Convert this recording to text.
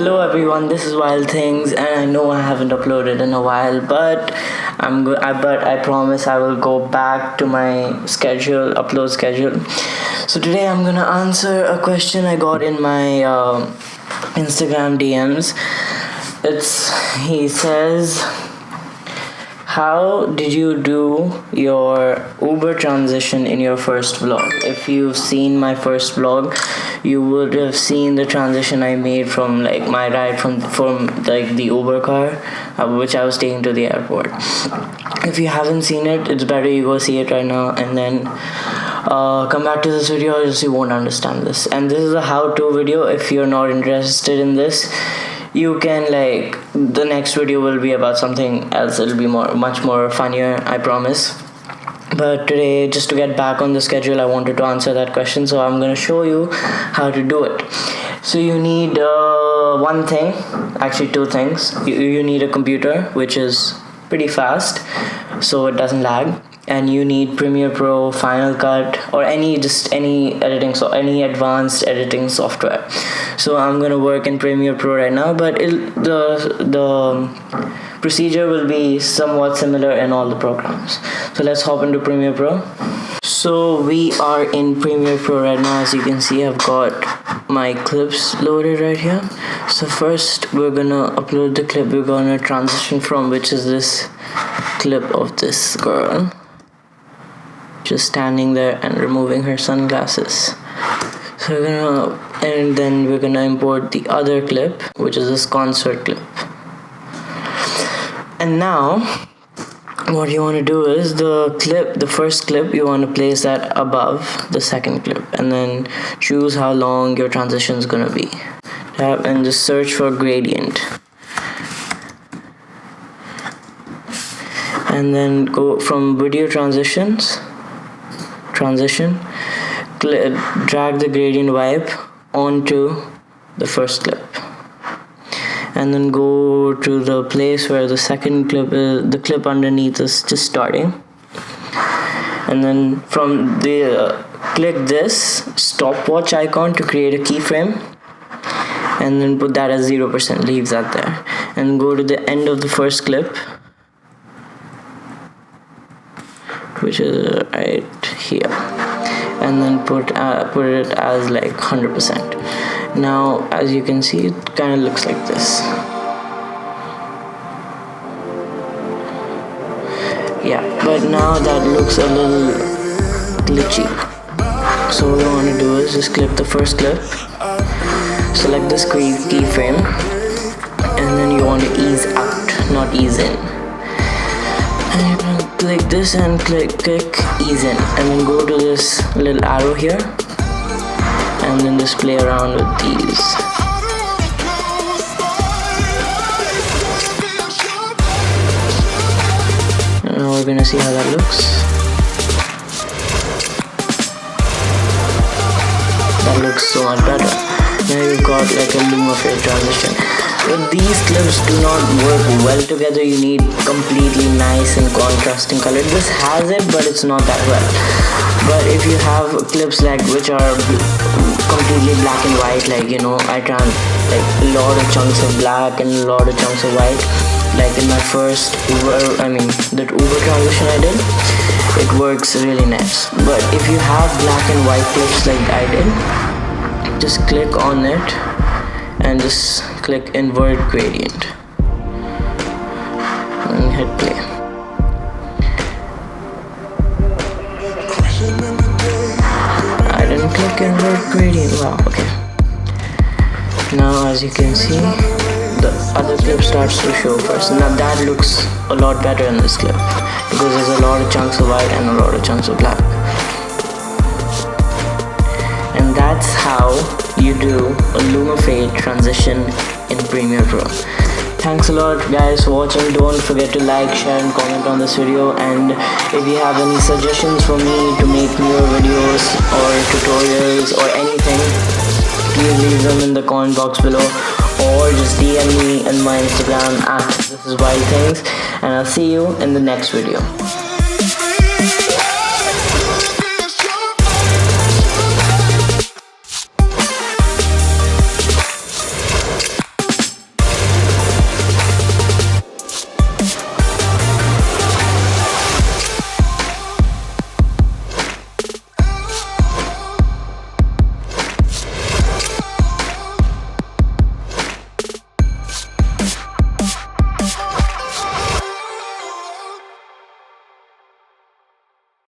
Hello everyone, this is Wild Things, and I know I haven't uploaded in a while, but I promise I will go back to my upload schedule. So today I'm gonna answer a question I got in my Instagram DMs. He says, how did you do your Uber transition in your first vlog? If you've seen my first vlog, you would have seen the transition I made from like my ride from like the Uber car, which I was taking to the airport. If you haven't seen it, it's better you go see it right now and then come back to this video, or else you won't understand this. And this is a how-to video. If you're not interested in this, you can the next video will be about something else. It'll be much more funnier, I promise. But today, just to get back on the schedule, I wanted to answer that question, so I'm going to show you how to do it. So you need one thing, actually two things. You need a computer, which is pretty fast, so it doesn't lag. And you need Premiere Pro, Final Cut, or any advanced editing software. So I'm gonna work in Premiere Pro right now, but the procedure will be somewhat similar in all the programs. So let's hop into Premiere Pro. So we are in Premiere Pro right now. As you can see, I've got my clips loaded right here. So first we're gonna upload the clip we're gonna transition from, which is this clip of this girl just standing there and removing her sunglasses. So then we're gonna import the other clip, which is this concert clip. And now what you want to do is the first clip, you want to place that above the second clip, and then choose how long your transition is gonna be. Tap and just search for gradient, and then go from video transition, drag the gradient wipe onto the first clip, and then go to the place where the second clip is, the clip underneath is just starting, and then from the click this stopwatch icon to create a keyframe, and then put that as 0%, leave that there, and go to the end of the first clip, which is right here, and then put it as 100%. Now as you can see, it kind of looks like this. Yeah, but now that looks a little glitchy. So what we want to do is just click the first clip, select this keyframe, and then you want to ease out, not ease in. And you're gonna click this and click ease in, and then go to this little arrow here, and then just play around with these. And now we're gonna see how that looks. That looks so much better. Now you've got a luma transition. But these clips do not work well together. You need completely nice and contrasting color. This has it, but it's not that well. But if you have clips which are completely black and white, I can a lot of chunks of black and a lot of chunks of white, in my first that Uber transition I did, it works really nice. But if you have black and white clips like I did, just click on it and just click invert gradient and hit play. I didn't click invert gradient. Wow, okay. Now as you can see, the other clip starts to show first. Now that looks a lot better in this clip because there's a lot of chunks of white and a lot of chunks of black. And that's how you do a luma fade transition in Premiere Pro. Thanks a lot guys for watching. Don't forget to like, share and comment on this video, and if you have any suggestions for me to make newer videos or tutorials or anything, please leave them in the comment box below, or just DM me on my Instagram at thisiswildthings, and I'll see you in the next video.